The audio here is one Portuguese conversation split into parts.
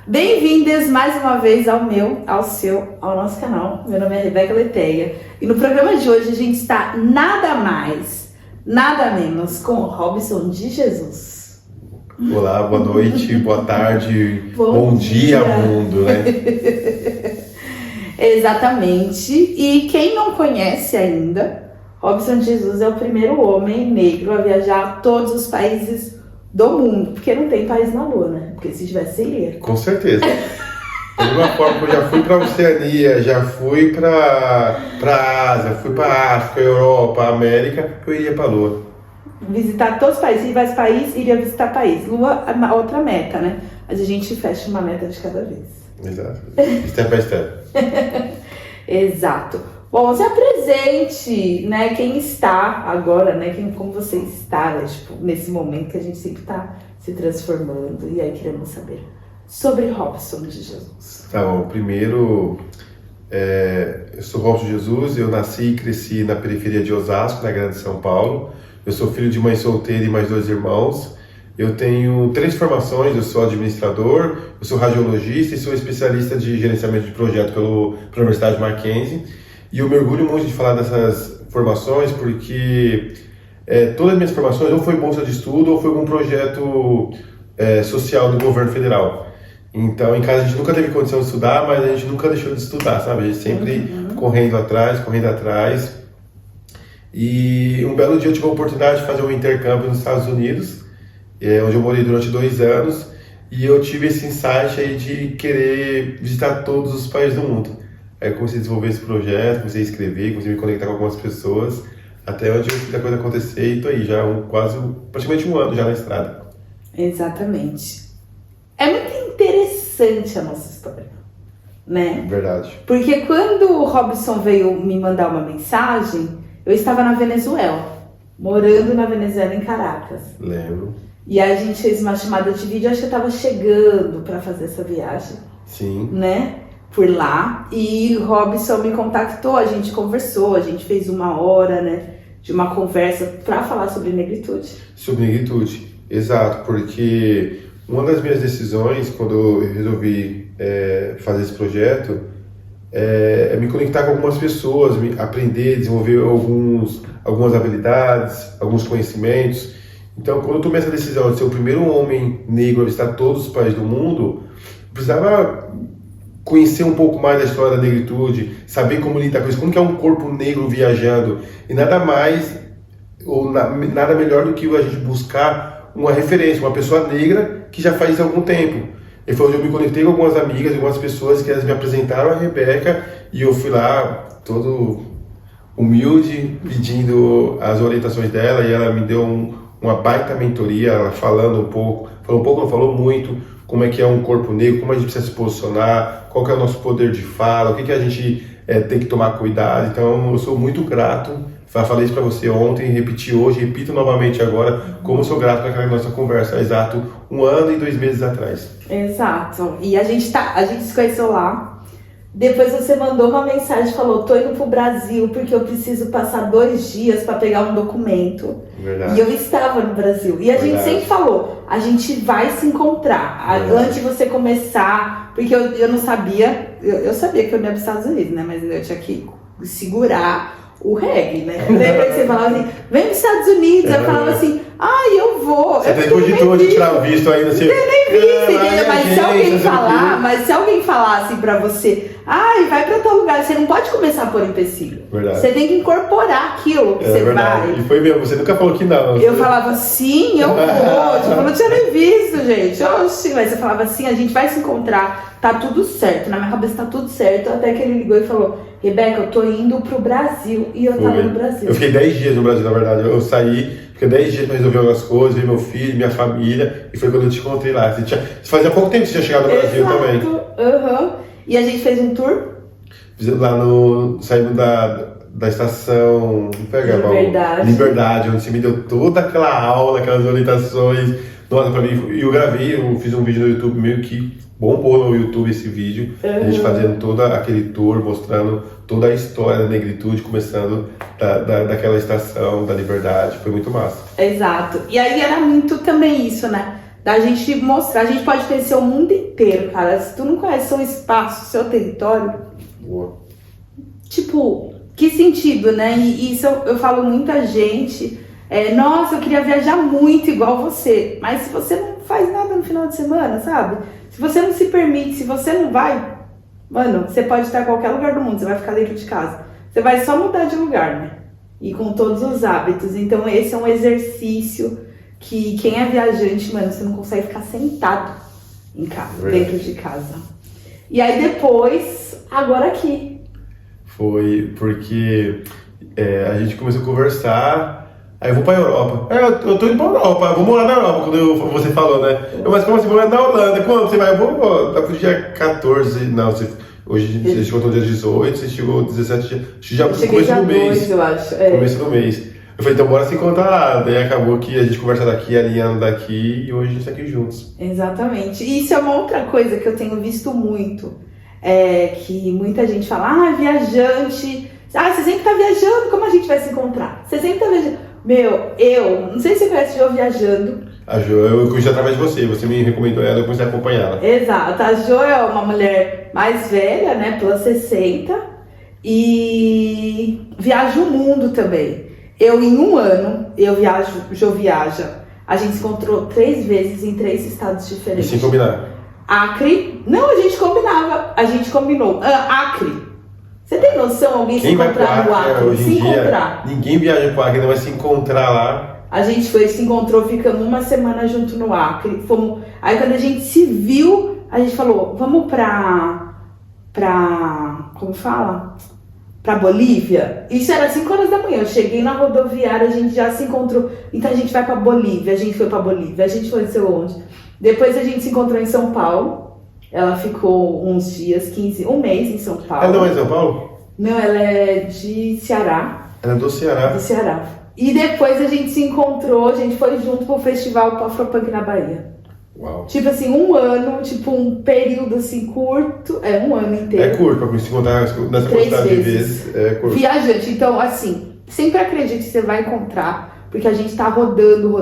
Bem-vindas mais uma vez ao nosso canal. Meu nome é Rebeca Leteia e no programa de hoje a gente está nada mais, nada menos com o Robson de Jesus. Olá, boa noite, boa tarde, bom dia mundo, né? Exatamente. E quem não conhece ainda, Robson de Jesus é o primeiro homem negro a viajar a todos os países do mundo, porque não tem país na Lua, né? Porque se tivesse, seria. Com certeza. De alguma forma, eu já fui para a Oceania, já fui para Ásia, fui para África, Europa, América, eu iria para a Lua. Visitar todos os países, se tivesse país, iria visitar país. Lua é uma outra meta, né? Mas a gente fecha uma meta de cada vez. Exato. Step by step. Exato. Bom, se apresente, né? Quem está agora, né? Como você está, né? Tipo, nesse momento que a gente sempre está se transformando. E aí queremos saber sobre Robson de Jesus. Tá bom, primeiro, eu sou Robson de Jesus, eu nasci e cresci na periferia de Osasco, na Grande São Paulo. Eu sou filho de mãe solteira e mais 2 irmãos. Eu tenho 3 formações, eu sou administrador, eu sou radiologista e sou especialista de gerenciamento de projeto pela Universidade Mackenzie. E eu me orgulho muito de falar dessas formações porque todas as minhas formações ou foi bolsa de estudo ou foi algum projeto social do governo federal. Então, em casa a gente nunca teve condição de estudar, mas a gente nunca deixou de estudar, sabe? A gente sempre correndo atrás. E um belo dia eu tive a oportunidade de fazer um intercâmbio nos Estados Unidos, onde eu morei durante 2 anos, e eu tive esse insight aí de querer visitar todos os países do mundo. Aí eu comecei a desenvolver esse projeto, comecei a escrever, comecei a me conectar com algumas pessoas, até onde eu fiz a coisa acontecer e tô aí já praticamente um ano já na estrada. Exatamente. É muito interessante a nossa história, né? Verdade. Porque quando o Robson veio me mandar uma mensagem, eu estava na Venezuela, morando na Venezuela, em Caracas. Lembro. E aí a gente fez uma chamada de vídeo, acho que eu estava chegando para fazer essa viagem. Sim. Né? Por lá, e o Robson me contactou, a gente conversou, a gente fez 1 hora, né, de uma conversa para falar sobre negritude. Sobre negritude, exato, porque uma das minhas decisões quando eu resolvi fazer esse projeto é me conectar com algumas pessoas, aprender, desenvolver algumas habilidades, alguns conhecimentos. Então, quando eu tomei essa decisão de ser o primeiro homem negro a visitar todos os países do mundo, eu precisava conhecer um pouco mais da história da negritude, saber como lidar com isso, como que é um corpo negro viajando, e nada mais, ou nada melhor do que a gente buscar uma referência, uma pessoa negra que já faz isso há algum tempo. E foi onde eu me conectei com algumas amigas, algumas pessoas que elas me apresentaram a Rebeca, e eu fui lá, todo humilde, pedindo as orientações dela, e ela me deu uma baita mentoria, ela falou muito, como é que é um corpo negro, como a gente precisa se posicionar, qual que é o nosso poder de fala, o que a gente tem que tomar cuidado. Então, eu sou muito grato, falei isso para você ontem, repeti hoje, repito novamente agora, como eu sou grato naquela nossa conversa, há exato 1 ano e 2 meses atrás. Exato, e a gente se conheceu lá. Depois você mandou uma mensagem, falou, tô indo pro Brasil porque eu preciso passar 2 dias para pegar um documento. Verdade. E eu estava no Brasil. E a gente sempre falou, a gente vai se encontrar. Antes de você começar, porque eu não sabia, eu sabia que eu ia para os Estados Unidos, né? Mas eu tinha que segurar o reggae, né? Lembra que você falava assim, vem para os Estados Unidos. Eu falava assim, eu vou. Você até cogitou de tirar o visto ainda assim. Mas se alguém falasse pra você, vai pra tal lugar, você não pode começar por empecilho. Verdade. Você tem que incorporar aquilo que você vai. E foi mesmo, você nunca falou que não. Eu falava, sim, eu vou. Eu não tinha nem visto, gente. Oxi, mas você falava assim, a gente vai se encontrar, tá tudo certo. Na minha cabeça tá tudo certo. Até que ele ligou e falou, Rebeca, eu tô indo pro Brasil. E eu tava no Brasil. Eu fiquei 10 dias no Brasil, na verdade. Eu saí, fiquei 10 dias pra resolver algumas coisas, ver meu filho, minha família. E foi quando eu te encontrei lá. Fazia pouco tempo que você tinha chegado no Brasil também. E a gente fez um tour? Lá saindo da estação Liberdade, onde você me deu toda aquela aula, aquelas orientações. Nossa, pra mim, eu fiz um vídeo no YouTube meio que bombou no YouTube esse vídeo. A gente fazendo todo aquele tour, mostrando toda a história da negritude, começando daquela estação da Liberdade. Foi muito massa. Exato. E aí era muito também isso, né? Da gente mostrar, a gente pode conhecer o mundo inteiro, cara. Se tu não conhece seu espaço, seu território, Boa. tipo, que sentido, né? E isso eu falo muita gente, nossa, eu queria viajar muito igual você, mas se você não faz nada no final de semana, sabe? Se você não se permite, se você não vai, mano, você pode estar em qualquer lugar do mundo, você vai ficar dentro de casa. Você vai só mudar de lugar, né? E com todos os hábitos. Então esse é um exercício que quem é viajante, mano, você não consegue ficar sentado em casa, dentro de casa. E aí depois, agora aqui. Foi porque a gente começou a conversar, aí eu vou pra Europa. Eu tô indo pra Europa, eu vou morar na Europa, quando você falou, né? Mas como assim, vou morar na Holanda? Quando você vai? Eu vou tá pro dia 14, não, hoje você chegou no dia 18, você chegou 17 dias, já começo do mês. 2, eu acho. Começo do mês. Eu falei, então bora se encontrar lá. Daí acabou que a gente conversa daqui, alinhando daqui, e hoje a gente tá aqui juntos. Exatamente. E isso é uma outra coisa que eu tenho visto muito. Que muita gente fala, viajante. Você sempre tá viajando, como a gente vai se encontrar? Você sempre tá viajando. Eu não sei se você conhece a Jo viajando. A Jo, eu conheci através de você me recomendou ela, eu comecei a acompanhar ela. Exato, a Jo é uma mulher mais velha, né, plus 60, e viaja o mundo também. Eu, em um ano, Jo viaja. A gente se encontrou 3 vezes em 3 estados diferentes. E sem combinar? Acre. Não, a gente combinava. A gente combinou. Acre. Você tem noção? Alguém Quem se encontrar no Acre? Hoje Se em dia, encontrar. ninguém viaja pro Acre, ainda vai se encontrar lá. A gente se encontrou, ficamos uma semana junto no Acre. Aí quando a gente se viu, a gente falou, vamos como fala? Pra Bolívia. Isso era 5 horas da manhã. Eu cheguei na rodoviária, a gente já se encontrou. Então a gente vai pra Bolívia, a gente foi pra Bolívia, a gente foi não sei onde. Depois a gente se encontrou em São Paulo. Ela ficou uns dias, um mês em São Paulo. Ela não é de São Paulo? Não, ela é de Ceará. Ela é do Ceará. Do Ceará. E depois a gente se encontrou, a gente foi junto pro festival Afropunk na Bahia. Uau. Tipo assim, um ano, tipo um período assim curto, um ano inteiro. É curto, pra se encontrar nessa 3 quantidade de vezes. vezes, é curto. Viajante, então assim, sempre acredite que você vai encontrar, porque a gente tá rodando,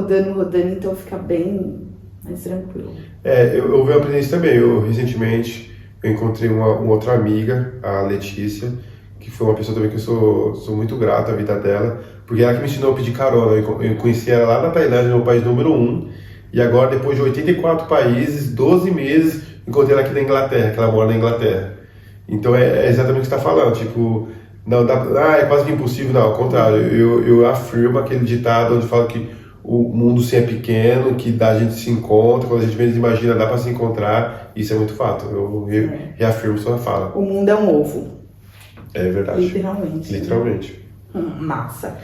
então fica bem mais tranquilo. Eu venho aprender isso também. Recentemente, eu encontrei uma outra amiga, a Letícia, que foi uma pessoa também que eu sou muito grato à vida dela, porque ela que me ensinou a pedir carona. Eu conheci ela lá na Tailândia, meu país número 1, e agora, depois de 84 países, 12 meses, encontrei ela aqui na Inglaterra, que ela mora na Inglaterra. Então é exatamente o que você está falando, tipo, não dá, é quase que impossível, não, ao contrário, eu afirmo aquele ditado onde fala que o mundo sim é pequeno, que a gente se encontra, quando a gente menos imagina dá para se encontrar, isso é muito fato, eu reafirmo sua fala. O mundo é um ovo. É verdade. Literalmente. Massa.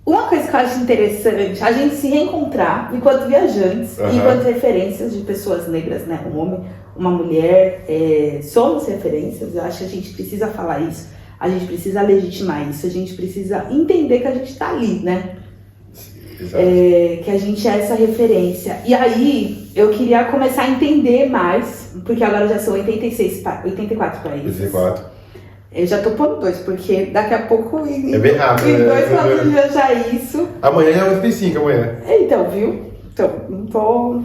Uma coisa que eu acho interessante, a gente se reencontrar enquanto viajantes, enquanto referências de pessoas negras, né? Um homem, uma mulher, somos referências, eu acho que a gente precisa falar isso, a gente precisa legitimar isso, a gente precisa entender que a gente tá ali, né? Exato. Que a gente é essa referência. E aí, eu queria começar a entender mais, porque agora já são 84 países. 84. Eu já tô pondo 2, porque daqui a pouco é bem rápido, em 2 anos já isso. Amanhã já é 85, amanhã. Então, viu? Então, não tô...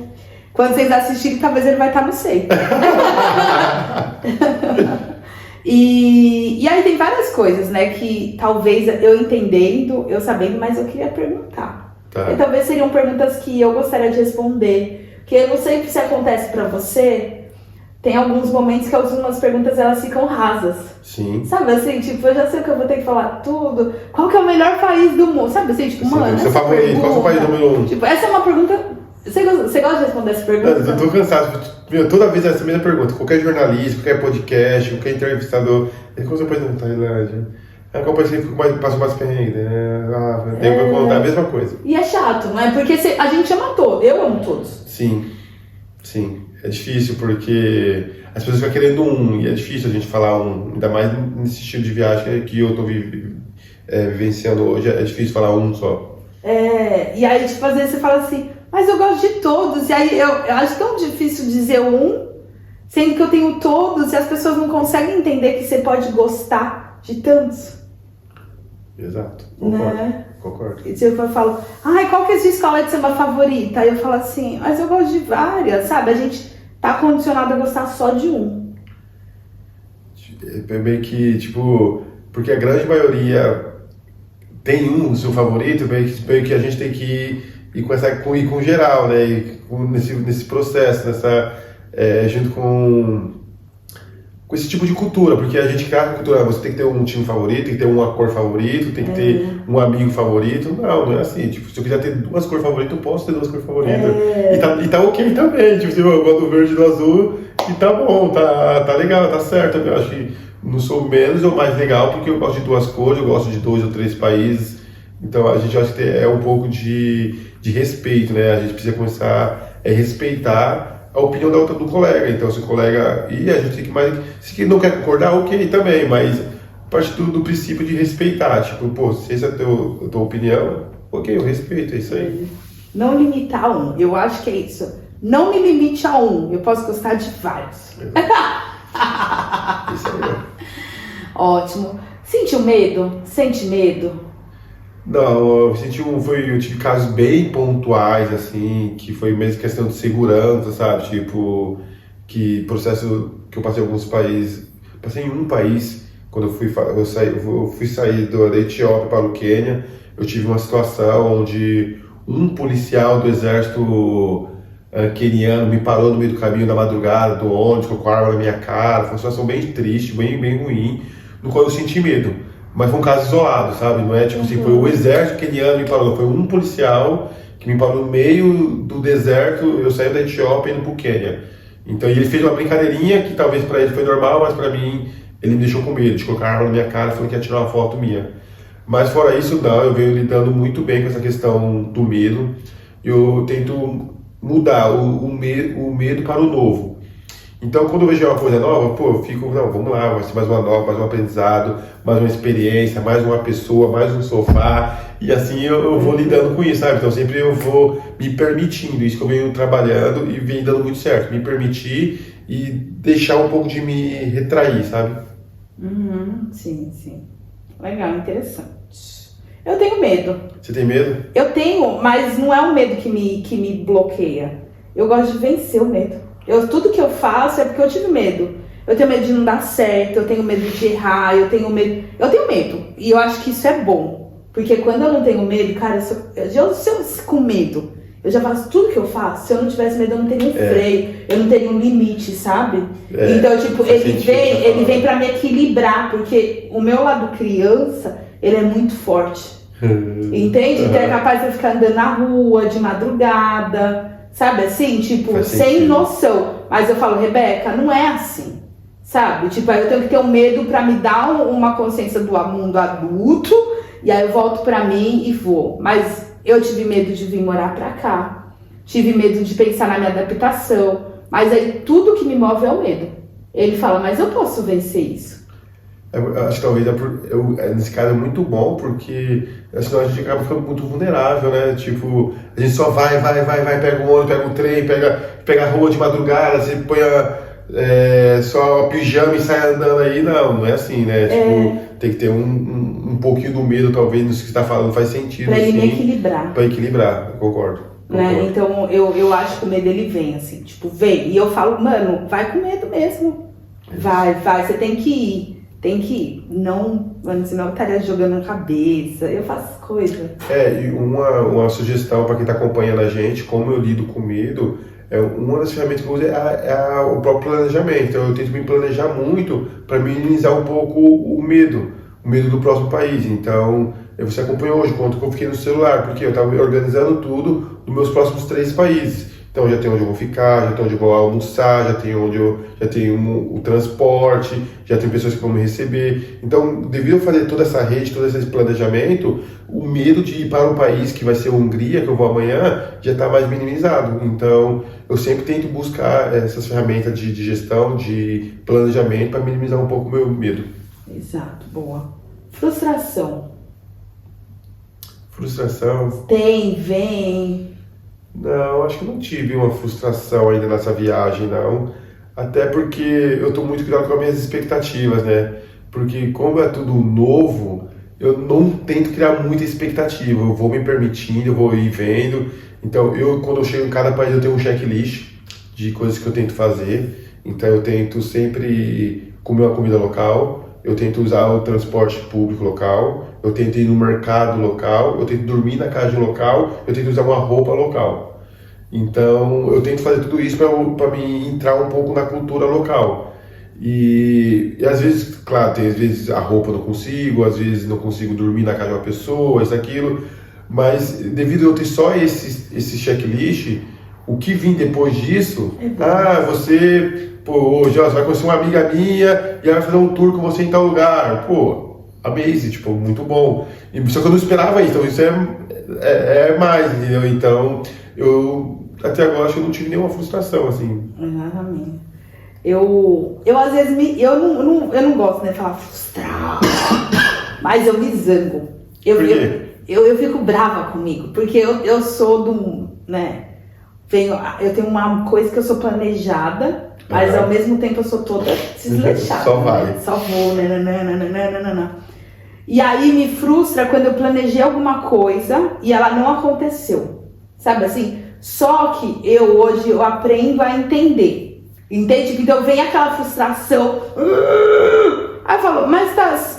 Quando vocês assistirem, talvez ele vai estar no 100. E aí tem várias coisas, né, que talvez eu entendendo, eu sabendo, mas eu queria perguntar. Tá. E talvez seriam perguntas que eu gostaria de responder, porque eu não sei se acontece pra você, tem alguns momentos que algumas perguntas elas ficam rasas. Sim. Sabe assim, tipo, eu já sei que eu vou ter que falar tudo. Qual que é o melhor país do mundo? Sabe assim, tipo, mano, seu favorito, qual é o país número 1? Tipo, essa é uma pergunta... Você gosta de responder essa pergunta? Eu tô cansado. Meu, toda vez essa mesma pergunta. Qualquer jornalista, qualquer podcast, qualquer entrevistador. Qual é o seu país na Tailândia? Qual país que passou mais perrengue? Tem que contar a mesma coisa. E é chato, não é? Porque a gente ama todos. Eu amo todos. Sim. É difícil porque as pessoas ficam querendo e é difícil a gente falar ainda mais nesse estilo de viagem que eu tô vivenciando hoje, é difícil falar só. E aí, tipo, às vezes você fala assim, mas eu gosto de todos, e aí eu acho tão difícil dizer sendo que eu tenho todos, e as pessoas não conseguem entender que você pode gostar de tantos. Exato. Né? concordo. E tipo, eu falo, ai, qual que é a sua escola de samba favorita? Aí eu falo assim, mas eu gosto de várias, sabe? A gente tá condicionado a gostar só de um. É meio que, tipo, porque a grande maioria tem um seu favorito, meio que a gente tem que ir ir com geral, né? Nesse processo, junto com esse tipo de cultura, porque a gente cria cultura, você tem que ter um time favorito, tem que ter uma cor favorita, tem que ter um amigo favorito. Não é assim. Tipo, se eu quiser ter duas cores favoritas, eu posso ter duas cores favoritas. E tá ok também. Tipo, eu gosto do verde e do azul, e tá bom, tá legal, tá certo. Eu acho que não sou menos ou mais legal, porque eu gosto de duas cores, eu gosto de 2 ou 3 países. Então a gente acha que é um pouco de respeito, né? A gente precisa começar a respeitar a opinião do colega. Então, se o colega... E a gente tem que mais... Se não quer concordar, ok também, mas parte do princípio de respeitar. Tipo, pô, se essa é a tua opinião, ok, eu respeito, é isso aí. Não limitar a um, eu acho que é isso. Não me limite a um, eu posso gostar de vários. Isso aí. Ótimo. Sentiu medo? Sente medo? Não, eu tive casos bem pontuais, assim, que foi mesmo questão de segurança, sabe? Tipo, que processo que eu passei em alguns países. Passei em um país, quando eu fui sair da Etiópia para o Quênia, eu tive uma situação onde um policial do exército queniano me parou no meio do caminho da madrugada, do ônibus, com a arma na minha cara. Foi uma situação bem triste, bem ruim, no qual eu senti medo. Mas foi um caso isolado, sabe? Não é tipo assim, foi o exército queniano que me parou, foi um policial que me parou no meio do deserto, eu saí da Etiópia indo pro Quênia. Então ele fez uma brincadeirinha que talvez para ele foi normal, mas para mim ele me deixou com medo de colocar a arma na minha cara, falando que ia tirar uma foto minha. Mas fora isso, não, eu venho lidando muito bem com essa questão do medo. Eu tento mudar o medo para o novo. Então, quando eu vejo uma coisa nova, pô, eu fico, não, vamos lá, vai ser mais uma nova, mais um aprendizado, mais uma experiência, mais uma pessoa, mais um sofá, e assim eu vou lidando com isso, sabe? Então, sempre eu vou me permitindo, isso que eu venho trabalhando e vem dando muito certo, me permitir e deixar um pouco de me retrair, sabe? Sim. Legal, interessante. Eu tenho medo. Você tem medo? Eu tenho, mas não é um medo que me bloqueia. Eu gosto de vencer o medo. Tudo que eu faço é porque eu tive medo. Eu tenho medo de não dar certo, eu tenho medo de errar, eu tenho medo. E eu acho que isso é bom. Porque quando eu não tenho medo, cara, se eu com medo, eu já faço tudo que eu faço. Se eu não tivesse medo, eu não teria um freio, eu não teria um limite, sabe? Então, tipo, ele vem pra me equilibrar, porque o meu lado criança, ele é muito forte. Entende? Então é capaz de eu ficar andando na rua, de madrugada. Sabe assim? Tipo, sem noção. Mas eu falo, Rebeca, não é assim. Sabe? Tipo, aí eu tenho que ter um medo pra me dar uma consciência do mundo adulto. E aí eu volto pra mim e vou. Mas eu tive medo de vir morar pra cá. Tive medo de pensar na minha adaptação. Mas aí tudo que me move é o medo. Ele fala, mas eu posso vencer isso. Acho que talvez nesse caso é muito bom, porque senão a gente acaba ficando muito vulnerável, né? Tipo, a gente só vai, pega um ônibus, pega um trem, pega a rua de madrugada, você põe só pijama e sai andando aí. Não é assim, né? Tipo, tem que ter um pouquinho do medo, talvez, no que você está falando, faz sentido. Pra ele assim, me equilibrar. Pra equilibrar, eu concordo. Né? Então eu acho que o medo ele vem, assim, tipo, vem. E eu falo, mano, vai com medo mesmo. Vai, você tem que ir. Tem que ir. Não, mano, senão eu estaria jogando na cabeça. Eu faço coisa. E uma sugestão para quem está acompanhando a gente, como eu lido com medo, uma das ferramentas que eu uso é o próprio planejamento. Então eu tento me planejar muito para minimizar um pouco o medo do próximo país. Então, você acompanhou hoje quanto que eu fiquei no celular, porque eu estava organizando tudo dos meus próximos 3 países. Então já tem onde eu vou ficar, já tem onde eu vou almoçar, já tem o transporte, já tem pessoas que vão me receber. Então, devido a fazer toda essa rede, todo esse planejamento, o medo de ir para o país, que vai ser a Hungria, que eu vou amanhã, já está mais minimizado. Então, eu sempre tento buscar essas ferramentas de gestão, de planejamento, para minimizar um pouco o meu medo. Exato, boa. Frustração. Vem. Não, acho que não tive uma frustração ainda nessa viagem, não. Até porque eu estou muito cuidado com as minhas expectativas, né? Porque como é tudo novo, eu não tento criar muita expectativa, eu vou me permitindo, eu vou ir vendo. Então, quando eu chego em cada país, eu tenho um checklist de coisas que eu tento fazer. Então, eu tento sempre comer uma comida local, eu tento usar o transporte público local, eu tento ir no mercado local, eu tento dormir na casa de local, eu tento usar uma roupa local. Então, eu tento fazer tudo isso para me entrar um pouco na cultura local. E às vezes, claro, às vezes a roupa eu não consigo, às vezes não consigo dormir na casa de uma pessoa, isso, aquilo, mas devido a eu ter só esse checklist, o que vem depois disso, você, hoje você vai conhecer uma amiga minha e ela vai fazer um tour com você em tal lugar, amazing, muito bom. Só que eu não esperava isso, então isso é mais, entendeu? Então, eu até agora acho que eu não tive nenhuma frustração, assim. Exatamente. Eu às vezes eu não gosto, né, de falar frustrado, mas eu me zango. Por quê? Eu fico brava comigo, porque eu sou né, eu tenho uma coisa que eu sou planejada, mas ao mesmo tempo eu sou toda desleixada. Só vai. Né? Só vou, nananana. E aí me frustra quando eu planejei alguma coisa e ela não aconteceu. Sabe assim? Só que hoje eu aprendo a entender. Entende? Então vem aquela frustração. Aí eu falo, mas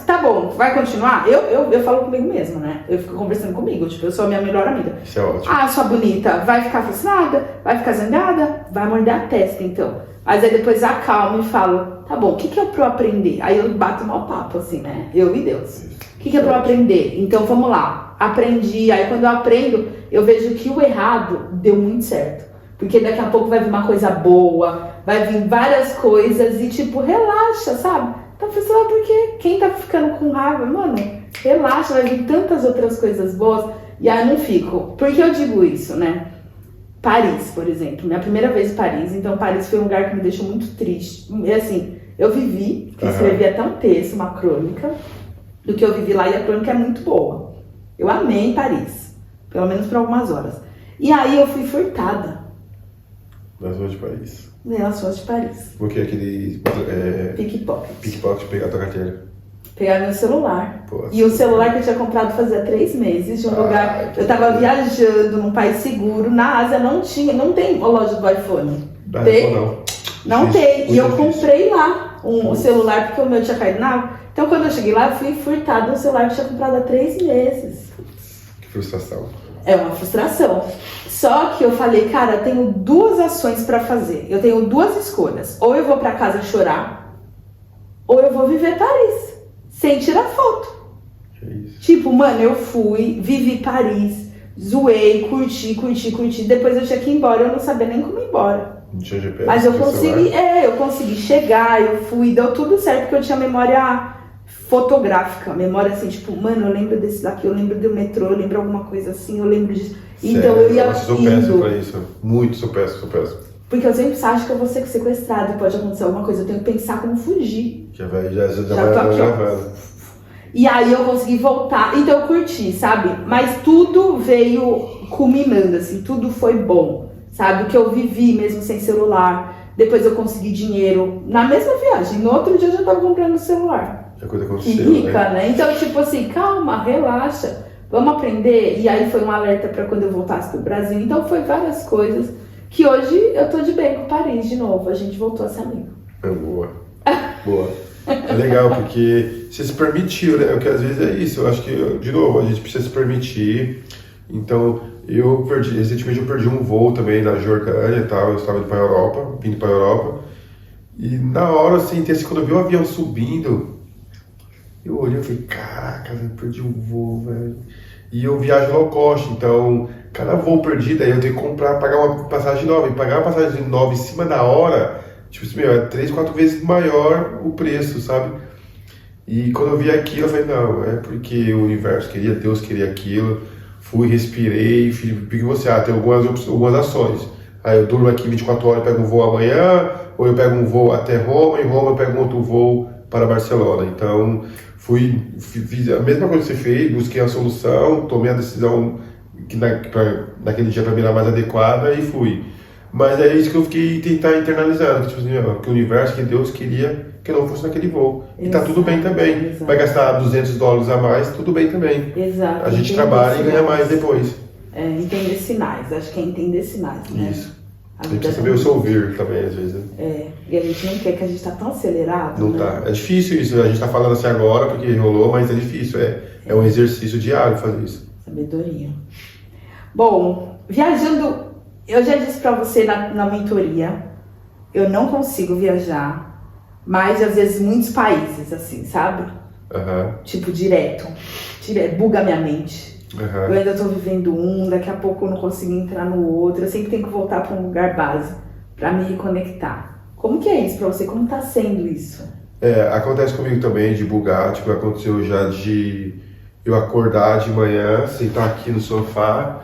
tá bom, vai continuar? Eu falo comigo mesma, né? Eu fico conversando comigo, eu sou a minha melhor amiga. Isso é ótimo. Sua bonita, vai ficar frustrada? Vai ficar zangada? Vai morder a testa, então. Mas aí depois acalmo e falo, tá bom, o que é pra eu aprender? Aí eu bato mal papo, assim, né? Eu e Deus. O que é pra eu aprender? Então vamos lá. Aprendi, aí quando eu aprendo, eu vejo que o errado deu muito certo. Porque daqui a pouco vai vir uma coisa boa, vai vir várias coisas e relaxa, sabe? Tá frustrado porque quem tá ficando com raiva, mano, relaxa, vai vir tantas outras coisas boas. E aí eu não fico. Por que eu digo isso, né? Paris, por exemplo, minha primeira vez em Paris, então Paris foi um lugar que me deixou muito triste. E assim, eu vivi, escrevi até um texto, uma crônica, do que eu vivi lá, e a crônica é muito boa. Eu amei Paris, pelo menos por algumas horas. E aí eu fui furtada. Nas ruas de Paris. Nas ruas de Paris. Porque aquele pickpocket pegar tua carteira. Pegaram meu celular. Pô, e o celular que eu tinha comprado fazia 3 meses de um lugar. Eu tava viajando num país seguro. Na Ásia não tem a loja do iPhone. Não tem. E eu comprei lá um celular porque o meu tinha caído na água. Então quando eu cheguei lá, eu fui furtada um celular que eu tinha comprado há 3 meses. Que frustração. É uma frustração. Só que eu falei, cara, eu tenho 2 ações pra fazer. Eu tenho 2 escolhas. Ou eu vou pra casa chorar, ou eu vou viver Paris, sem tirar foto. Mano, eu fui, vivi Paris, zoei, curti. Depois eu tinha que ir embora, eu não sabia nem como ir embora. Não tinha GPS. Mas eu consegui chegar, eu fui, deu tudo certo, porque eu tinha memória fotográfica, memória assim, mano, eu lembro desse daqui, eu lembro do metrô, eu lembro alguma coisa assim, eu lembro disso. Sério? Então eu ia sou péssimo pra isso, muito, sou péssimo. Porque eu sempre acho que eu vou ser sequestrado e pode acontecer alguma coisa, eu tenho que pensar como fugir. Já vai gravando. E aí eu consegui voltar, então eu curti, sabe? Mas tudo veio culminando, assim, tudo foi bom, sabe? O que eu vivi mesmo sem celular, depois eu consegui dinheiro na mesma viagem, no outro dia eu já tava comprando celular. A coisa aconteceu, que rica, né? Então, assim, calma, relaxa, vamos aprender. E aí foi um alerta para quando eu voltasse pro Brasil. Então, foi várias coisas que hoje eu tô de bem com Paris de novo. A gente voltou a ser amigo. Boa. É legal, porque você se permitiu, né? Porque às vezes é isso. Eu acho que, de novo, a gente precisa se permitir. Então, recentemente eu perdi um voo também na Jordânia e tal. Eu estava indo pra Europa. E na hora, assim, quando eu vi o avião subindo, eu olhei e falei, caraca, eu perdi um voo, velho. E eu viajo low cost, então cada voo perdido, aí eu tenho que pagar uma passagem nova. E pagar uma passagem nova em cima da hora, é 3, 4 vezes maior o preço, sabe? E quando eu vi aquilo, eu falei, não, é porque o universo queria, Deus queria aquilo. Fui, respirei, porque você tem algumas ações. Aí eu durmo aqui 24 horas, pego um voo amanhã, ou eu pego um voo até Roma, em Roma eu pego um outro voo para Barcelona. Então, fiz a mesma coisa que você fez, busquei a solução, tomei a decisão que naquele dia para mim era mais adequada e fui. Mas é isso que eu fiquei tentar internalizando, que, tipo assim, que o universo, que Deus queria que eu não fosse naquele voo. E tá tudo bem também. Exato. Vai gastar $200 a mais, tudo bem também. Exato. A gente Entender trabalha e ganha sinais. mais depois. Entender sinais. Acho que é entender sinais, né? Isso. A A gente vida precisa saber o seu ouvir também, às vezes. Né? E a gente não quer, que a gente tá tão acelerado, Não né? tá. É difícil isso. A gente tá falando assim agora porque rolou, mas é difícil. É um exercício diário fazer isso. Sabedoria. Bom, viajando, eu já disse pra você na mentoria, eu não consigo viajar, mas às vezes muitos países, assim, sabe? Aham. Tipo, direto, buga minha mente. Aham. Eu ainda tô vivendo daqui a pouco eu não consigo entrar no outro, eu sempre tenho que voltar pra um lugar base, pra me reconectar. Como que é isso pra você? Como tá sendo isso? Acontece comigo também de bugar, tipo, aconteceu já de eu acordar de manhã, sentar aqui no sofá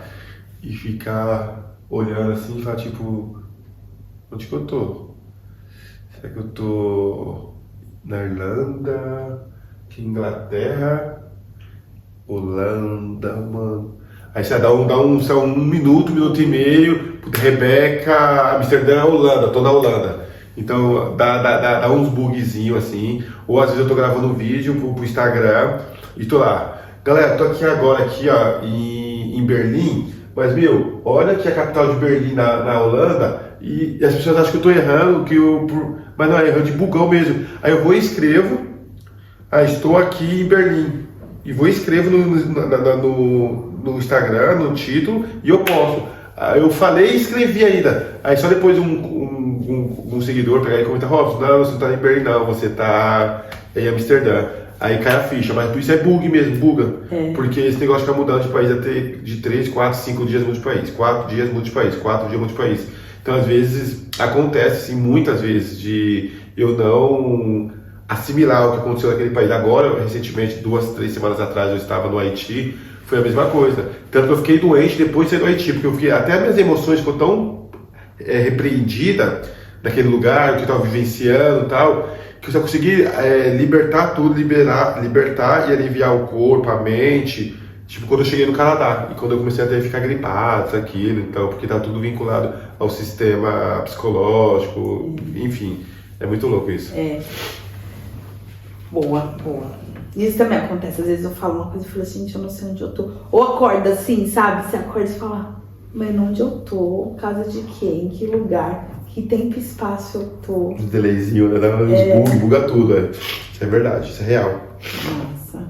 e ficar olhando assim e falar, tipo, onde que eu tô? Será que eu tô na Irlanda, aqui em Inglaterra, Holanda, mano? Aí você dá um minuto e meio, puta, Rebeca, Amsterdã, Holanda, tô na Holanda. Então dá uns bugzinhos assim, ou às vezes eu tô gravando um vídeo pro Instagram e tô lá. Galera, tô aqui agora, ó, em Berlim, mas meu, olha aqui a capital de Berlim na Holanda e as pessoas acham que eu tô errando, mas não é erro de bugão mesmo. Aí eu vou e escrevo, estou aqui em Berlim, e vou e escrevo no Instagram, no título, e eu posto. Eu falei e escrevi ainda. Aí só depois um seguidor pegar e comentar, Robson, não, você não tá em Berlim não, você tá em Amsterdã. Aí cai a ficha, mas isso é bug mesmo, buga. Porque esse negócio de ficar mudando de país até de 3, 4, 5 dias muda de país, 4 dias muda de país, 4 dias muda de país. Então às vezes acontece, sim, muitas vezes, de eu não assimilar o que aconteceu naquele país. Agora, recentemente, 2, 3 semanas atrás, eu estava no Haiti, foi a mesma coisa. Tanto que eu fiquei doente depois de sair do Haiti, porque até as minhas emoções ficou tão repreendida naquele lugar, o que eu estava vivenciando e tal, que eu só consegui libertar tudo, libertar e aliviar o corpo, a mente, tipo, quando eu cheguei no Canadá, e quando eu comecei a ficar gripado, aquilo, então, porque tá tudo vinculado ao sistema psicológico, enfim, é muito louco isso. Boa. Isso também acontece, às vezes eu falo uma coisa e falo assim, gente, eu não sei onde eu tô. Ou acorda assim, sabe? Você acorda e fala, mas onde eu tô? Casa de quem? Em que lugar? Que tempo e espaço eu tô? Os delayzinhos, né? Buga tudo, Isso é verdade, isso é real. Nossa.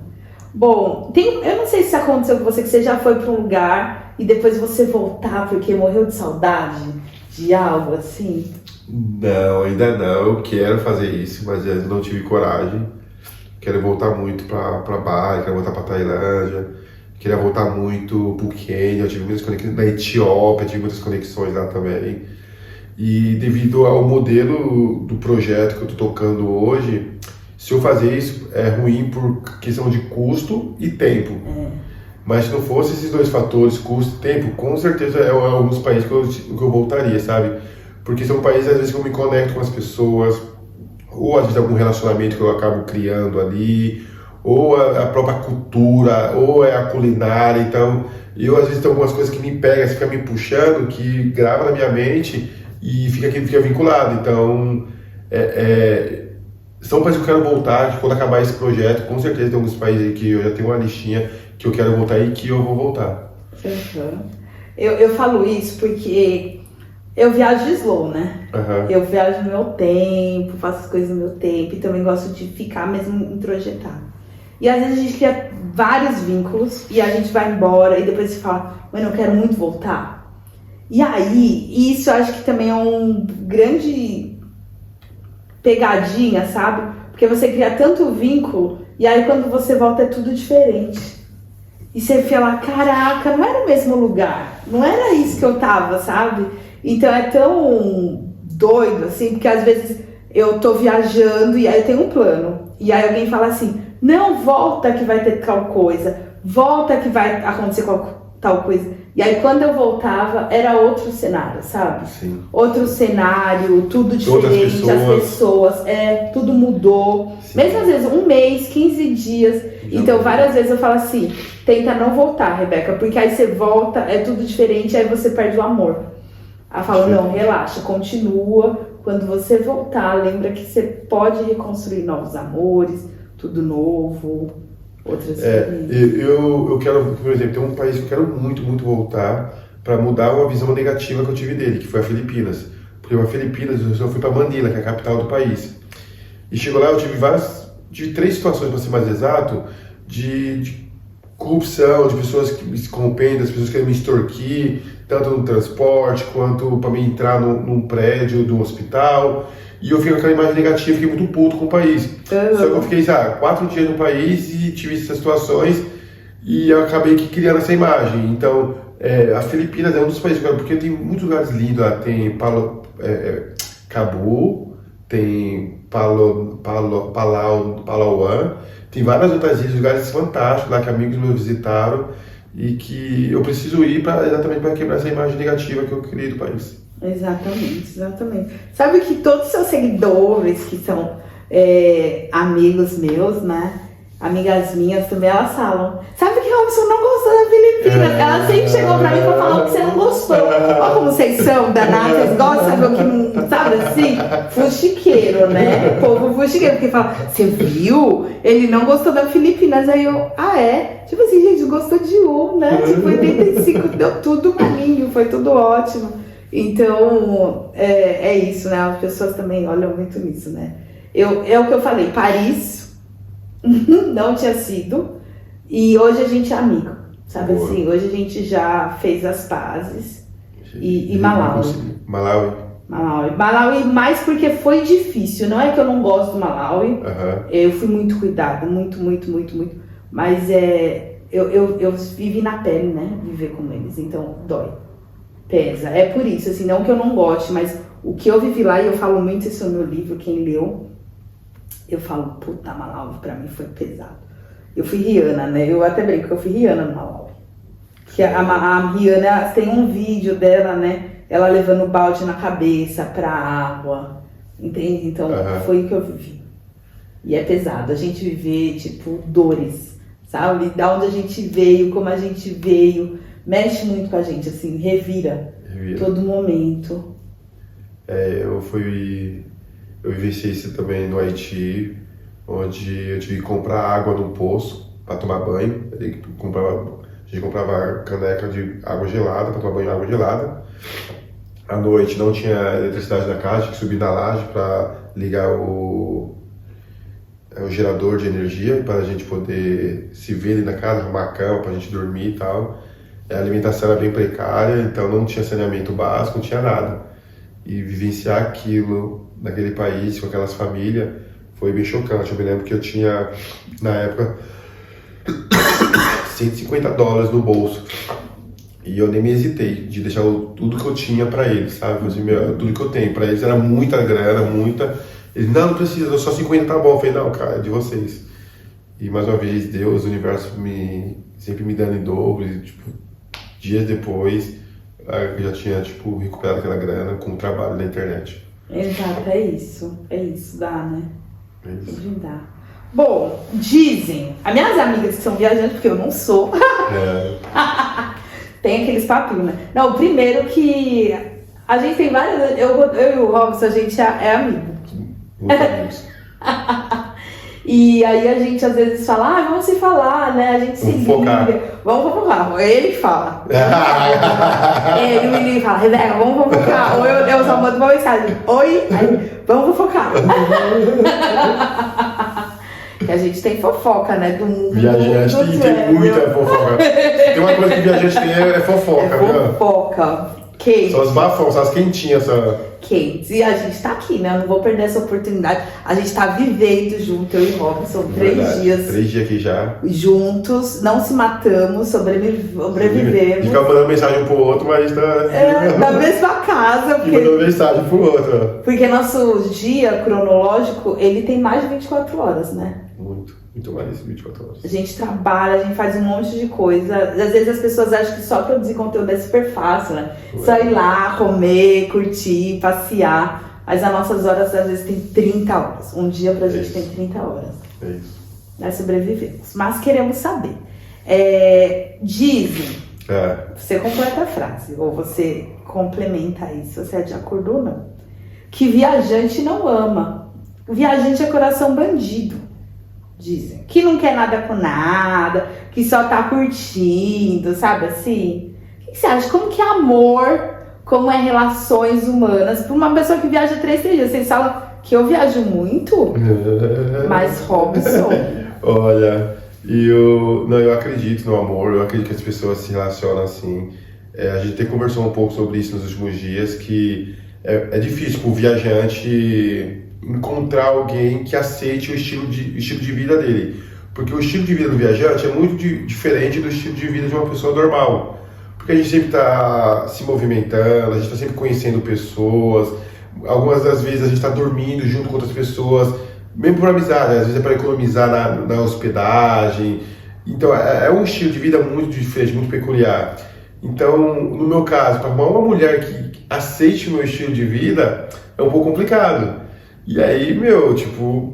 Bom, eu não sei se aconteceu com você, que você já foi pra um lugar e depois você voltar porque morreu de saudade de algo assim? Não, ainda não. Eu quero fazer isso, mas eu não tive coragem. Quero voltar muito pra Bali, quero voltar pra Tailândia, queria voltar muito pro Quênia, eu tive muitas conexões na Etiópia, tive muitas conexões lá também. E devido ao modelo do projeto que eu tô tocando hoje, se eu fazer isso é ruim por questão de custo e tempo. Mas se não fosse esses dois fatores, custo e tempo, com certeza é alguns países que eu voltaria, sabe? Porque são países às vezes que eu me conecto com as pessoas, ou às vezes algum relacionamento que eu acabo criando ali, ou a própria cultura, ou a culinária. Então, eu às vezes tem algumas coisas que me pegam, fica me puxando, que grava na minha mente e fica vinculado. Então, são países que eu quero voltar, que quando acabar esse projeto, com certeza tem alguns países aí que eu já tenho uma listinha que eu quero voltar e que eu vou voltar. Eu falo isso porque eu viajo slow, né? Eu viajo no meu tempo, faço as coisas no meu tempo e também gosto de ficar mesmo introjetado. E às vezes a gente cria vários vínculos e a gente vai embora e depois se fala, mano, eu quero muito voltar. E aí, isso eu acho que também é um grande pegadinha, sabe? Porque você cria tanto vínculo e aí quando você volta é tudo diferente. E você fala, caraca, não era o mesmo lugar, não era isso que eu tava, sabe? Então é tão doido, assim, porque às vezes eu tô viajando e aí eu tenho um plano. E aí alguém fala assim, não, volta que vai ter tal coisa, volta que vai acontecer tal coisa. E aí quando eu voltava, era outro cenário, sabe? Sim. Outro cenário, tudo diferente, as pessoas, tudo mudou. Sim. Mesmo às vezes, um mês, 15 dias. Então várias vezes eu falo assim, tenta não voltar, Rebeca, porque aí você volta, é tudo diferente, aí você perde o amor. Ela falou, não, relaxa, continua. Quando você voltar, lembra que você pode reconstruir novos amores, tudo novo, outras coisas. Eu quero, por exemplo, tem um país que eu quero muito, muito voltar para mudar uma visão negativa que eu tive dele, que foi a Filipinas. Porque a Filipinas, eu fui para Manila, que é a capital do país. E chegou lá, eu tive 3 situações, para ser mais exato, de corrupção, de pessoas que se corrompem, das pessoas que querem me extorquir, tanto no transporte, quanto para me entrar num prédio do hospital. E eu fiquei com aquela imagem negativa, fiquei muito puto com o país. Só que eu fiquei, 4 dias no país e tive essas situações e eu acabei criando essa imagem. Então, a Filipinas é um dos países, porque tem muitos lugares lindos lá. Tem Cabo, tem Palawan, tem várias outras ilhas, lugares fantásticos lá que amigos meus visitaram e que eu preciso ir exatamente para quebrar essa imagem negativa que eu criei do país. Exatamente. Sabe que todos os seus seguidores que são amigos meus, né? Amigas minhas também, elas falam, sabe que Robson não gostou da Filipinas? Ela sempre chegou pra mim pra falar que você não gostou. Olha como vocês são danadas, gostam, sabe o que não, sabe assim? Fuxiqueiro, né? Povo fuxiqueiro, porque fala, você viu? Ele não gostou da Filipinas. Aí eu, Tipo assim, gente, gostou de né? Tipo, 85, deu tudo maninho, foi tudo ótimo. Então, é isso, né? As pessoas também olham muito nisso, né? É o que eu falei, Paris não tinha sido, e hoje a gente é amigo, sabe? Boa. Assim, hoje a gente já fez as pazes. E Malawi, mais porque foi difícil, não é que eu não gosto do Malawi, eu fui muito cuidada, muito, mas eu vivi na pele, né? Viver com eles, então dói, pesa, é por isso, assim, não que eu não goste, mas o que eu vivi lá, e eu falo muito isso no meu livro, quem leu, eu falo, puta, Malawi pra mim foi pesado. Eu fui Rihanna, né? Eu até brinco que eu fui Rihanna no Malawi. Que a Rihanna, tem um vídeo dela, né? Ela levando o balde na cabeça pra água. Entende? Então, foi o que eu vivi. E é pesado. A gente viver, tipo, dores, sabe? Da onde a gente veio, como a gente veio. Mexe muito com a gente, assim, revira. Todo momento. Eu vivenciei isso também no Haiti, onde eu tive que comprar água no poço para tomar banho. A gente comprava caneca de água gelada para tomar banho de água gelada. À noite não tinha eletricidade na casa, tinha que subir na laje para ligar o gerador de energia para a gente poder se ver ali na casa, arrumar a cama para a gente dormir e tal. A alimentação era bem precária, então não tinha saneamento básico, não tinha nada. E vivenciar aquilo naquele país, com aquelas famílias, foi bem chocante. Eu me lembro que eu tinha, na época, $150 no bolso. E eu nem me hesitei de deixar tudo que eu tinha pra eles, sabe? Assim, tudo que eu tenho. Pra eles era muita grana, Eles, não precisa, só 50 tá bom. Eu falei, não, cara, é de vocês. E mais uma vez, Deus, o universo sempre me dando em dobro. E, tipo, dias depois, eu já tinha, tipo, recuperado aquela grana com o trabalho na internet. Exato, é isso, dá, né? Sempre dá. Bom, dizem, as minhas amigas que são viajantes, porque eu não sou, tem aqueles papinhos, né? Não, primeiro que a gente tem várias, eu e o Robson, a gente é amigo. Muito amigos. E aí a gente às vezes fala, vamos se falar, né? A gente se liga. Vamos fofocar. É ele que fala. Ele me liga e fala, Rebeca, vamos fofocar. Ou eu só mando uma mensagem. Oi, aí, vamos fofocar. Que a gente tem fofoca, né? Do mundo. Viajante tem muita fofoca. Tem uma coisa que viajante tem é fofoca, viu? Fofoca. Quente. São as bafões, são as quentinhas. Quentes. E a gente tá aqui, né? Eu não vou perder essa oportunidade. A gente tá vivendo junto, eu e Robson, 3 dias. 3 dias aqui já. Juntos, não se matamos, sobrevivemos. Fica mandando mensagem um pro outro, mas tá. Na mesma casa. Porque... mandando mensagem pro outro. Porque nosso dia cronológico, ele tem mais de 24 horas, né? Muito mais de 24 horas. A gente trabalha, a gente faz um monte de coisa. Às vezes as pessoas acham que só produzir conteúdo é super fácil, né? Só ir lá, comer, curtir, passear. Mas as nossas horas às vezes tem 30 horas. Um dia pra gente tem 30 horas. É isso. Nós sobrevivemos. Mas queremos saber. Dizem Você completa a frase, ou você complementa isso, se você é de acordo ou não. Que viajante não ama. Viajante é coração bandido, dizem. Que não quer nada com nada, que só tá curtindo, sabe assim? O que você acha? Como que é amor, como é relações humanas? Para uma pessoa que viaja 3 dias, vocês falam que eu viajo muito, mas Robson... Olha, eu acredito no amor, eu acredito que as pessoas se relacionam assim. A gente até conversou um pouco sobre isso nos últimos dias, que é difícil para o viajante encontrar alguém que aceite o estilo de vida dele. Porque o estilo de vida do viajante é muito diferente do estilo de vida de uma pessoa normal. Porque a gente sempre está se movimentando, a gente está sempre conhecendo pessoas, algumas das vezes a gente está dormindo junto com outras pessoas, mesmo por amizade, às vezes é para economizar na hospedagem. Então é um estilo de vida muito diferente, muito peculiar. Então, no meu caso, para arrumar uma mulher que aceite o meu estilo de vida é um pouco complicado. E aí,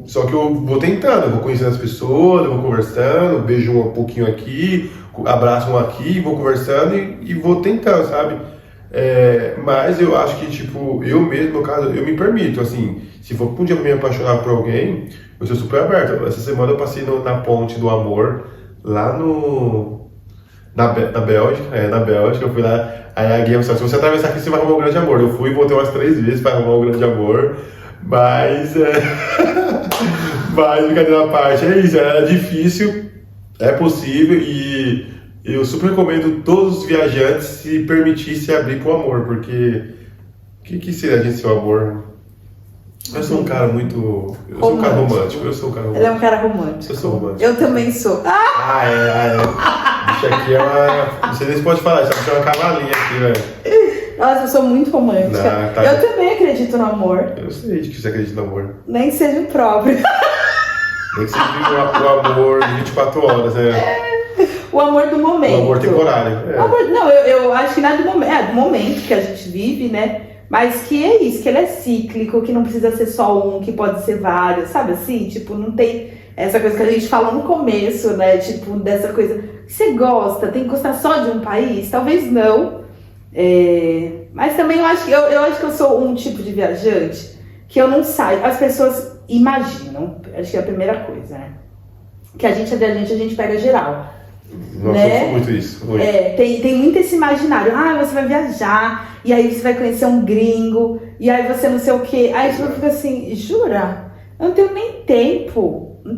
só que eu vou tentando, eu vou conhecendo as pessoas, eu vou conversando, beijo um pouquinho aqui, abraço um aqui, vou conversando e vou tentando, sabe? Mas eu acho que, eu mesmo, no meu caso, eu me permito, assim, se for um dia pra me apaixonar por alguém, eu sou super aberto. Essa semana eu passei na Ponte do Amor, lá na Bélgica, eu fui lá, aí a guia falou, se você atravessar aqui, você vai arrumar um grande amor. Eu fui e voltei umas 3 vezes para arrumar um grande amor, mas, mas brincadeira à parte, é isso, é difícil, é possível e eu super recomendo todos os viajantes se permitir se abrir para o amor, porque o que seria a gente ser o amor? Eu sou um cara muito... Eu sou um cara romântico. Ele é um cara romântico. Eu sou romântico. Eu também sou. Isso aqui é uma... Não sei nem se pode falar, isso aqui é uma cavalinha aqui, velho. Nossa, eu sou muito romântica. Eu também acredito no amor. Eu sei de que você acredita no amor. Nem que seja o próprio. Nem que você vive o amor de 24 horas, né? O amor do momento. O amor temporário. Não, eu acho que nada do momento. Do momento que a gente vive, né? Mas que é isso, que ele é cíclico, que não precisa ser só um, que pode ser vários, sabe assim? Não tem essa coisa que a gente falou no começo, né? Dessa coisa que você gosta, tem que gostar só de um país? Talvez não. Mas também eu acho que eu sou um tipo de viajante que eu não saio. As pessoas imaginam, acho que é a primeira coisa, né? Que a gente é viajante, a gente pega geral. Nossa, eu sou muito isso. Tem muito esse imaginário. Você vai viajar, e aí você vai conhecer um gringo, e aí você não sei o quê. Aí você fica assim, jura? Eu não tenho nem tempo. Não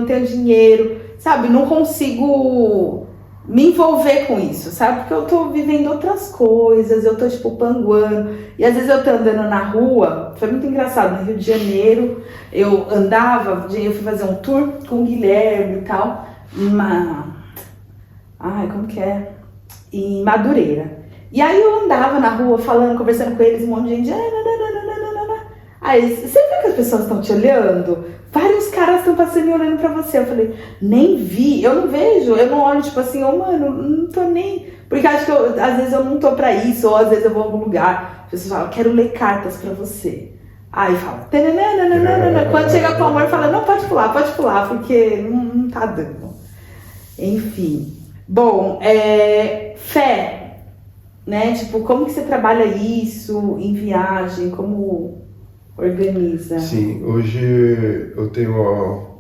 tenho dinheiro, sabe? Não consigo me envolver com isso, sabe? Porque eu tô vivendo outras coisas, eu tô panguando. E às vezes eu tô andando na rua, foi muito engraçado, no Rio de Janeiro, eu fui fazer um tour com o Guilherme e tal, como que é? Em Madureira. E aí eu andava na rua falando, conversando com eles, um monte de gente. Aí, você vê que as pessoas estão te olhando? Vários caras estão passando e olhando pra você. Eu falei, nem vi, eu não vejo, eu não olho mano, não tô nem... Porque acho que às vezes eu não tô pra isso, ou às vezes eu vou a algum lugar. As pessoas falam, quero ler cartas pra você. Aí fala, quando chega com o amor, fala, não, pode pular, porque não tá dando. Enfim. Bom, fé, né? Como que você trabalha isso em viagem? Como organiza? Sim, hoje eu tenho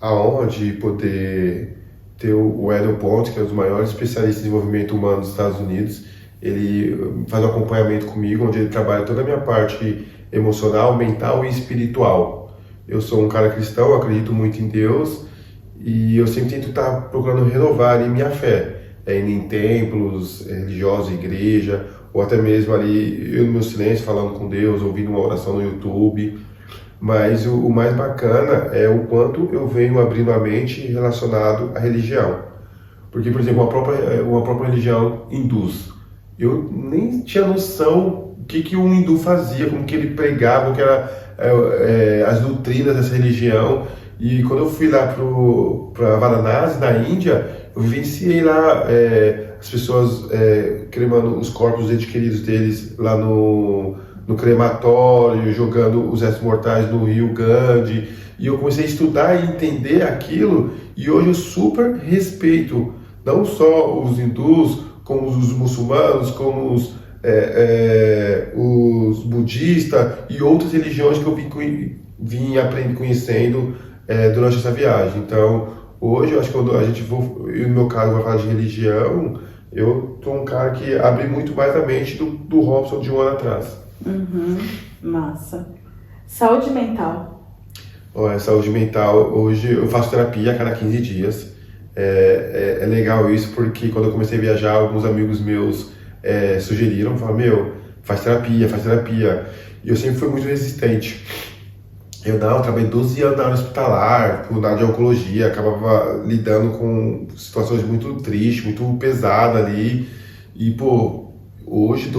a honra de poder ter o Hélio Ponte, que é um dos maiores especialistas em desenvolvimento humano dos Estados Unidos. Ele faz um acompanhamento comigo, onde ele trabalha toda a minha parte emocional, mental e espiritual. Eu sou um cara cristão, acredito muito em Deus, e eu sempre tento estar procurando renovar ali minha fé, indo em templos religiosos, igreja, ou até mesmo ali eu no meu silêncio falando com Deus, ouvindo uma oração no YouTube. Mas o mais bacana é o quanto eu venho abrindo a mente relacionado à religião. Porque, por exemplo, uma própria religião hindus, eu nem tinha noção o que um hindu fazia, como que ele pregava, o que eram as doutrinas dessa religião. E quando eu fui lá para Varanasi, na Índia, eu vivenciei lá as pessoas cremando os corpos dos entes queridos deles lá no crematório, jogando os restos mortais no rio Ganges. E eu comecei a estudar e entender aquilo, e hoje eu super respeito não só os hindus, como os muçulmanos, como os budistas e outras religiões que eu vim aprendendo, conhecendo durante essa viagem. Então, hoje, eu acho que quando eu, no meu caso, vai falar de religião, eu sou um cara que abre muito mais a mente do Robson de um ano atrás. Massa. Saúde mental. Saúde mental, hoje eu faço terapia a cada 15 dias. É legal isso, porque quando eu comecei a viajar, alguns amigos meus sugeriram, falaram, faz terapia. E eu sempre fui muito resistente. Eu trabalhei 12 anos na área hospitalar, na área de oncologia, acabava lidando com situações muito tristes, muito pesadas ali. E, hoje,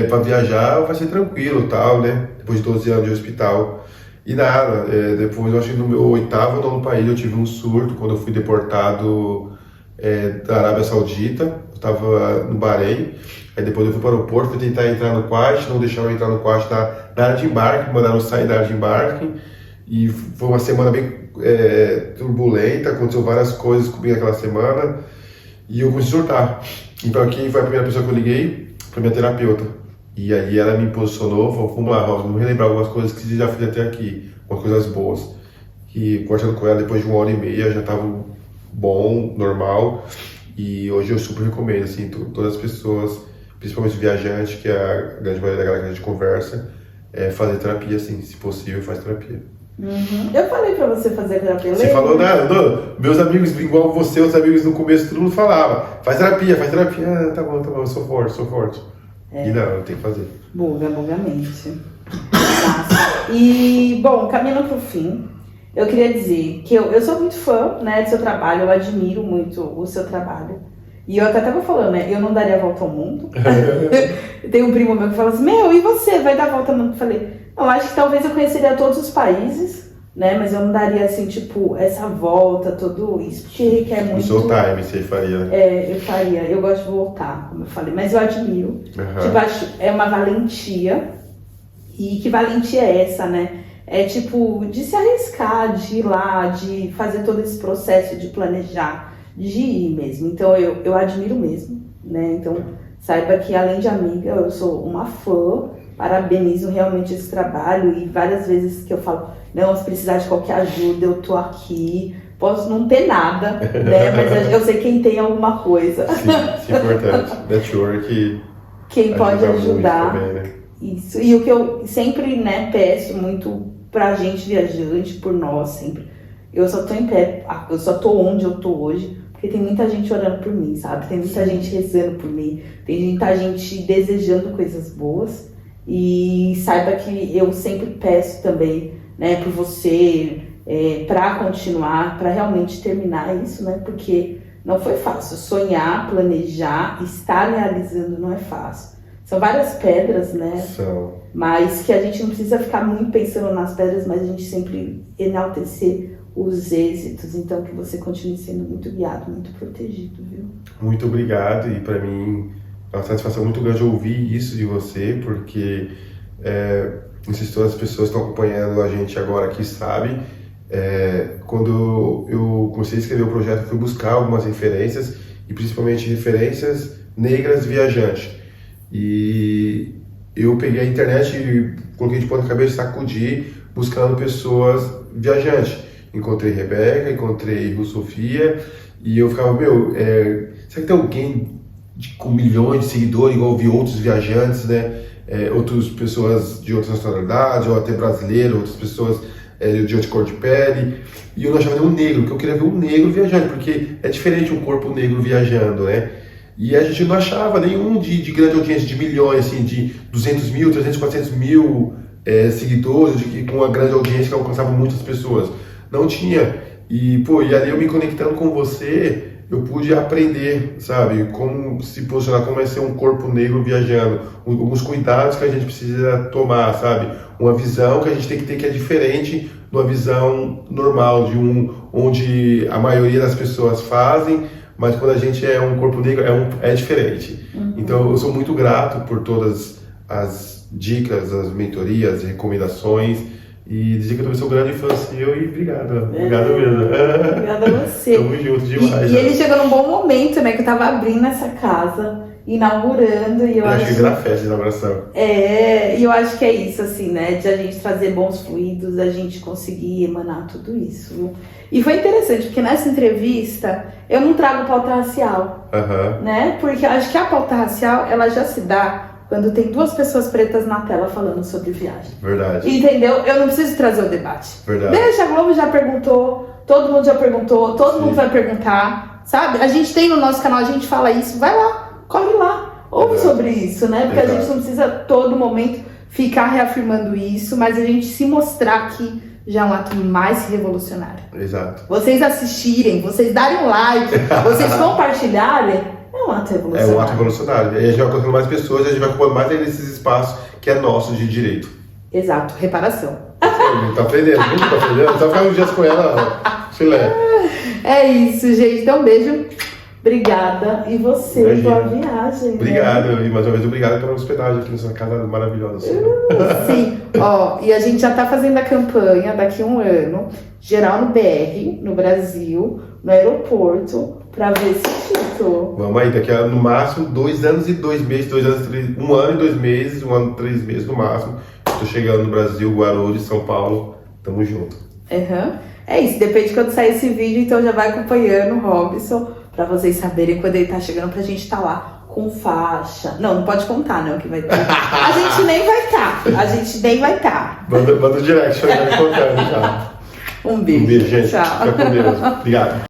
para viajar vai ser tranquilo, tal, né? Depois de 12 anos de hospital. E nada, depois, eu acho que no meu 8º ano no país, eu tive um surto quando eu fui deportado da Arábia Saudita. Eu estava no Bahrein, aí depois eu fui para o aeroporto, fui tentar entrar no Kuwait, não deixaram eu entrar no Kuwait na área de embarque, mandaram sair da área de embarque. E foi uma semana bem turbulenta, aconteceu várias coisas comigo naquela semana. E eu comecei a surtar. Então, quem foi a primeira pessoa que eu liguei? Foi minha terapeuta. E aí ela me posicionou, falou, vamos lá, Rosa, vamos relembrar algumas coisas que você já fez até aqui, algumas coisas boas. E conversando com ela, depois de 1h30, já estava bom, normal. E hoje eu super recomendo, assim, todas as pessoas, principalmente os viajantes, que é a grande maioria da galera que a gente conversa, fazer terapia, assim, se possível, faz terapia. Eu falei pra você fazer terapia. Você falou nada, não, meus amigos, igual você, os amigos no começo, todo mundo falava, faz terapia, tá bom, eu sou forte. E não, eu tenho que fazer. Buga a mente. E, bom, caminhando pro fim, eu queria dizer que eu sou muito fã, né, do seu trabalho, eu admiro muito o seu trabalho. E eu até tava falando, né, eu não daria a volta ao mundo. Tem um primo meu que fala assim, e você vai dar a volta ao mundo? Eu falei, não, acho que talvez eu conheceria todos os países, né, mas eu não daria, assim, tipo, essa volta, tudo isso, porque requer muito... No seu time, você faria, né? Eu faria, eu gosto de voltar, como eu falei, mas eu admiro. Tipo, acho, é uma valentia, e que valentia é essa, né? É tipo, de se arriscar, de ir lá, de fazer todo esse processo, de planejar, de ir mesmo. Então, eu admiro mesmo, né? Então, saiba que além de amiga, eu sou uma fã, parabenizo realmente esse trabalho e várias vezes que eu falo, não, se precisar de qualquer ajuda, eu tô aqui, posso não ter nada, né? Mas eu sei quem tem alguma coisa. Sim, isso é importante. Network. Quem pode ajudar. Também, né? Isso. E o que eu sempre, né, peço muito pra gente viajante, por nós sempre, eu só tô em pé, eu só tô onde eu tô hoje, porque tem muita gente orando por mim, sabe? Tem muita gente rezando por mim, tem muita gente desejando coisas boas. E saiba que eu sempre peço também, né, por você, para continuar, para realmente terminar isso, né? Porque não foi fácil. Sonhar, planejar, estar realizando não é fácil. São várias pedras, né? Mas que a gente não precisa ficar muito pensando nas pedras, mas a gente sempre enaltecer os êxitos. Então, que você continue sendo muito guiado, muito protegido, viu? Muito obrigado. E para mim é uma satisfação muito grande ouvir isso de você, porque não sei se todas as pessoas que estão acompanhando a gente agora aqui sabem. Quando eu comecei a escrever o projeto, eu fui buscar algumas referências, e principalmente referências negras viajantes. E eu peguei a internet e coloquei de ponta cabeça, sacudi, buscando pessoas viajantes. Encontrei Rebeca, encontrei Sofia, e eu ficava, será que tem alguém com milhões de seguidores, igual eu vi outros viajantes, né? Outras pessoas de outras nacionalidades, ou até brasileiros, outras pessoas de outra cor de pele, e eu não achava nenhum negro, porque eu queria ver um negro viajando, porque é diferente um corpo negro viajando, né? E a gente não achava nenhum de grande audiência, de milhões, assim, de 200 mil, 300, 400 mil seguidores, com uma grande audiência que alcançava muitas pessoas. Não tinha. E ali eu me conectando com você, eu pude aprender, sabe, como se posicionar, como é ser um corpo negro viajando, alguns cuidados que a gente precisa tomar, sabe, uma visão que a gente tem que ter que é diferente de uma visão normal, onde a maioria das pessoas fazem, mas quando a gente é um corpo negro é diferente. Então eu sou muito grato por todas as dicas, as mentorias, recomendações, E dizer que eu também sou um grande fã seu e obrigado. Obrigado mesmo. Obrigada a você. Tamo junto demais. E ele chegou num bom momento, né? Que eu tava abrindo essa casa, inaugurando, e eu acho que na festa de inauguração. E eu acho que é isso, assim, né? De a gente trazer bons fluidos, a gente conseguir emanar tudo isso, viu? E foi interessante, porque nessa entrevista eu não trago pauta racial, né? Porque eu acho que a pauta racial, ela já se dá quando tem duas pessoas pretas na tela falando sobre viagem. Verdade. Entendeu? Eu não preciso trazer o debate. Verdade. Deixa, a Globo já perguntou, todo mundo já perguntou, todo mundo vai perguntar, sabe? A gente tem no nosso canal, a gente fala isso, vai lá, corre lá, ouve sobre isso, né? Porque a gente não precisa todo momento ficar reafirmando isso, mas a gente se mostrar que já é um ato mais revolucionário. Exato. Vocês assistirem, vocês darem um like, vocês compartilharem, é um ato revolucionário. É um ato revolucionário. E a gente vai colocando mais pessoas, a gente vai ocupando mais nesses espaços que é nosso de direito. Exato, reparação. Tá aprendendo, muito tá aprendendo. Só ficar uns dias com ela, filé. É isso, gente. Então, um beijo. Obrigada. E você, boa viagem. Obrigado. Né? E mais uma vez, obrigado pela hospedagem aqui nessa casa maravilhosa. Sim. Ó, e a gente já tá fazendo a campanha daqui a um ano, geral no BR, no Brasil, no aeroporto, pra ver esse título. Vamos aí, daqui a no máximo 2 anos e 2 meses, 2 anos e 3, 1 ano e 2 meses, 1 ano e 3 meses no máximo. Tô chegando no Brasil, Guarulhos, São Paulo. Tamo junto. É isso, depende de quando sair esse vídeo, então já vai acompanhando o Robson, pra vocês saberem quando ele tá chegando, pra gente tá lá com faixa. Não pode contar, né, o que vai ter. A gente nem vai estar. Manda o direct, já me contando, já. Um beijo. Um beijo, gente. Tchau. Fica com Deus. Obrigado.